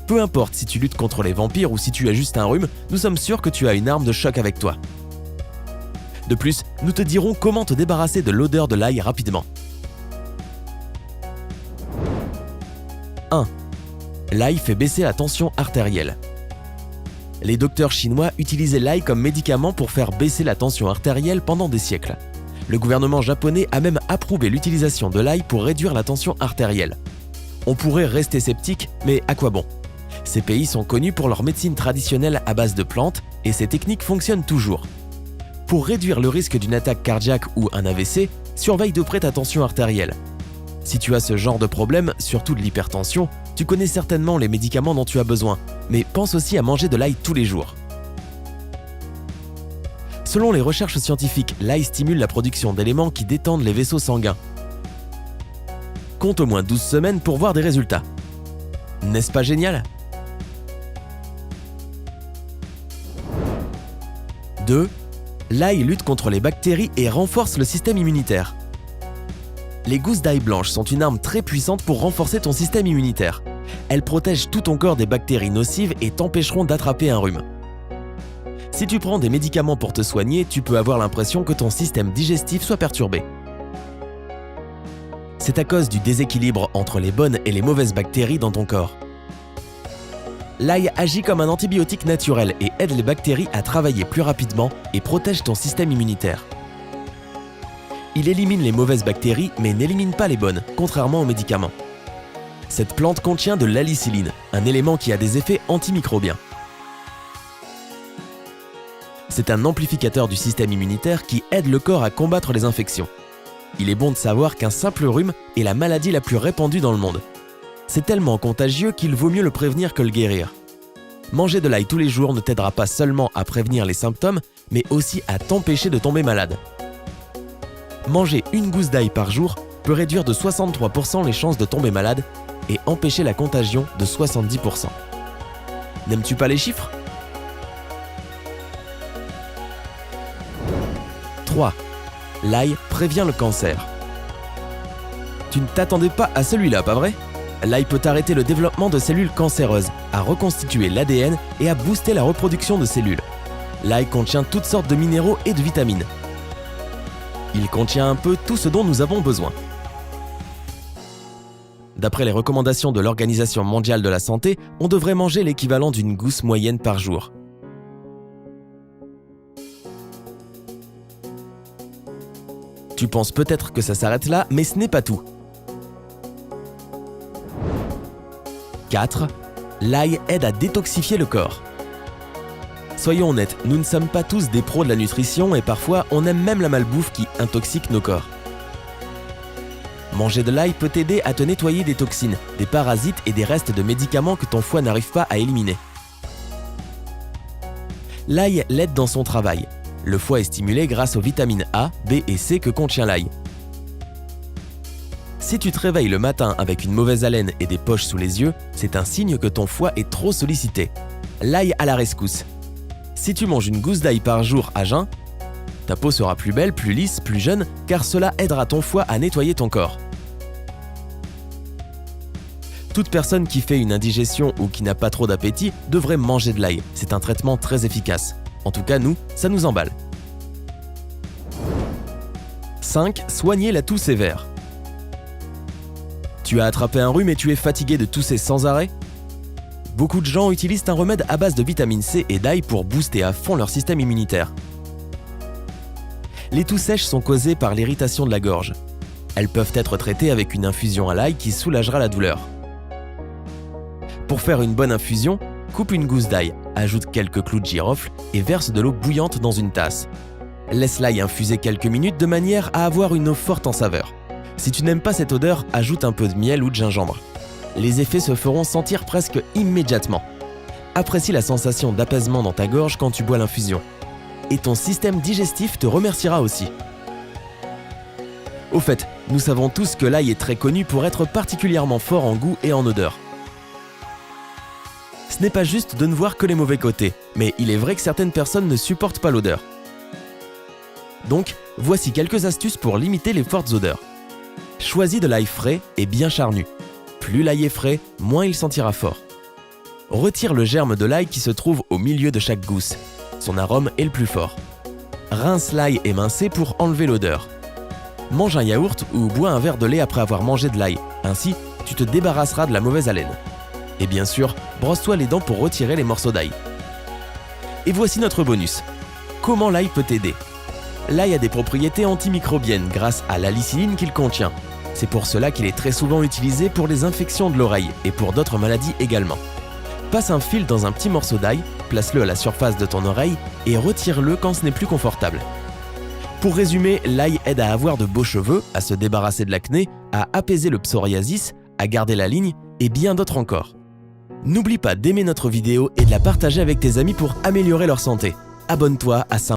Peu importe si tu luttes contre les vampires ou si tu as juste un rhume, nous sommes sûrs que tu as une arme de choc avec toi. De plus, nous te dirons comment te débarrasser de l'odeur de l'ail rapidement. 1. L'ail fait baisser la tension artérielle. Les docteurs chinois utilisaient l'ail comme médicament pour faire baisser la tension artérielle pendant des siècles. Le gouvernement japonais a même approuvé l'utilisation de l'ail pour réduire la tension artérielle. On pourrait rester sceptique, mais à quoi bon? Ces pays sont connus pour leur médecine traditionnelle à base de plantes et ces techniques fonctionnent toujours. Pour réduire le risque d'une attaque cardiaque ou un AVC, surveille de près ta tension artérielle. Si tu as ce genre de problème, surtout de l'hypertension, tu connais certainement les médicaments dont tu as besoin, mais pense aussi à manger de l'ail tous les jours. Selon les recherches scientifiques, l'ail stimule la production d'éléments qui détendent les vaisseaux sanguins. Compte au moins 12 semaines pour voir des résultats. N'est-ce pas génial? 2. L'ail lutte contre les bactéries et renforce le système immunitaire. Les gousses d'ail blanches sont une arme très puissante pour renforcer ton système immunitaire. Elles protègent tout ton corps des bactéries nocives et t'empêcheront d'attraper un rhume. Si tu prends des médicaments pour te soigner, tu peux avoir l'impression que ton système digestif soit perturbé. C'est à cause du déséquilibre entre les bonnes et les mauvaises bactéries dans ton corps. L'ail agit comme un antibiotique naturel et aide les bactéries à travailler plus rapidement et protège ton système immunitaire. Il élimine les mauvaises bactéries mais n'élimine pas les bonnes, contrairement aux médicaments. Cette plante contient de l'allicilline, un élément qui a des effets antimicrobiens. C'est un amplificateur du système immunitaire qui aide le corps à combattre les infections. Il est bon de savoir qu'un simple rhume est la maladie la plus répandue dans le monde. C'est tellement contagieux qu'il vaut mieux le prévenir que le guérir. Manger de l'ail tous les jours ne t'aidera pas seulement à prévenir les symptômes, mais aussi à t'empêcher de tomber malade. Manger une gousse d'ail par jour peut réduire de 63% les chances de tomber malade et empêcher la contagion de 70%. N'aimes-tu pas les chiffres? 3. L'ail prévient le cancer. Tu ne t'attendais pas à celui-là, pas vrai? L'ail peut arrêter le développement de cellules cancéreuses, à reconstituer l'ADN et à booster la reproduction de cellules. L'ail contient toutes sortes de minéraux et de vitamines. Il contient un peu tout ce dont nous avons besoin. D'après les recommandations de l'Organisation mondiale de la santé, on devrait manger l'équivalent d'une gousse moyenne par jour. Tu penses peut-être que ça s'arrête là, mais ce n'est pas tout. 4. L'ail aide à détoxifier le corps. Soyons honnêtes, nous ne sommes pas tous des pros de la nutrition et parfois on aime même la malbouffe qui intoxique nos corps. Manger de l'ail peut t'aider à te nettoyer des toxines, des parasites et des restes de médicaments que ton foie n'arrive pas à éliminer. L'ail l'aide dans son travail. Le foie est stimulé grâce aux vitamines A, B et C que contient l'ail. Si tu te réveilles le matin avec une mauvaise haleine et des poches sous les yeux, c'est un signe que ton foie est trop sollicité. L'ail à la rescousse. Si tu manges une gousse d'ail par jour à jeun, ta peau sera plus belle, plus lisse, plus jeune, car cela aidera ton foie à nettoyer ton corps. Toute personne qui fait une indigestion ou qui n'a pas trop d'appétit devrait manger de l'ail. C'est un traitement très efficace. En tout cas, nous, ça nous emballe. 5. Soigner la toux sévère. Tu as attrapé un rhume et tu es fatigué de tousser sans arrêt? Beaucoup de gens utilisent un remède à base de vitamine C et d'ail pour booster à fond leur système immunitaire. Les toux sèches sont causées par l'irritation de la gorge. Elles peuvent être traitées avec une infusion à l'ail qui soulagera la douleur. Pour faire une bonne infusion, coupe une gousse d'ail, ajoute quelques clous de girofle et verse de l'eau bouillante dans une tasse. Laisse l'ail infuser quelques minutes de manière à avoir une eau forte en saveur. Si tu n'aimes pas cette odeur, ajoute un peu de miel ou de gingembre. Les effets se feront sentir presque immédiatement. Apprécie la sensation d'apaisement dans ta gorge quand tu bois l'infusion. Et ton système digestif te remerciera aussi. Au fait, nous savons tous que l'ail est très connu pour être particulièrement fort en goût et en odeur. Ce n'est pas juste de ne voir que les mauvais côtés, mais il est vrai que certaines personnes ne supportent pas l'odeur. Donc, voici quelques astuces pour limiter les fortes odeurs. Choisis de l'ail frais et bien charnu. Plus l'ail est frais, moins il sentira fort. Retire le germe de l'ail qui se trouve au milieu de chaque gousse. Son arôme est le plus fort. Rince l'ail émincé pour enlever l'odeur. Mange un yaourt ou bois un verre de lait après avoir mangé de l'ail. Ainsi, tu te débarrasseras de la mauvaise haleine. Et bien sûr, brosse-toi les dents pour retirer les morceaux d'ail. Et voici notre bonus. Comment l'ail peut t'aider? L'ail a des propriétés antimicrobiennes grâce à l'alicilline qu'il contient. C'est pour cela qu'il est très souvent utilisé pour les infections de l'oreille et pour d'autres maladies également. Passe un fil dans un petit morceau d'ail, place-le à la surface de ton oreille et retire-le quand ce n'est plus confortable. Pour résumer, l'ail aide à avoir de beaux cheveux, à se débarrasser de l'acné, à apaiser le psoriasis, à garder la ligne et bien d'autres encore. N'oublie pas d'aimer notre vidéo et de la partager avec tes amis pour améliorer leur santé. Abonne-toi à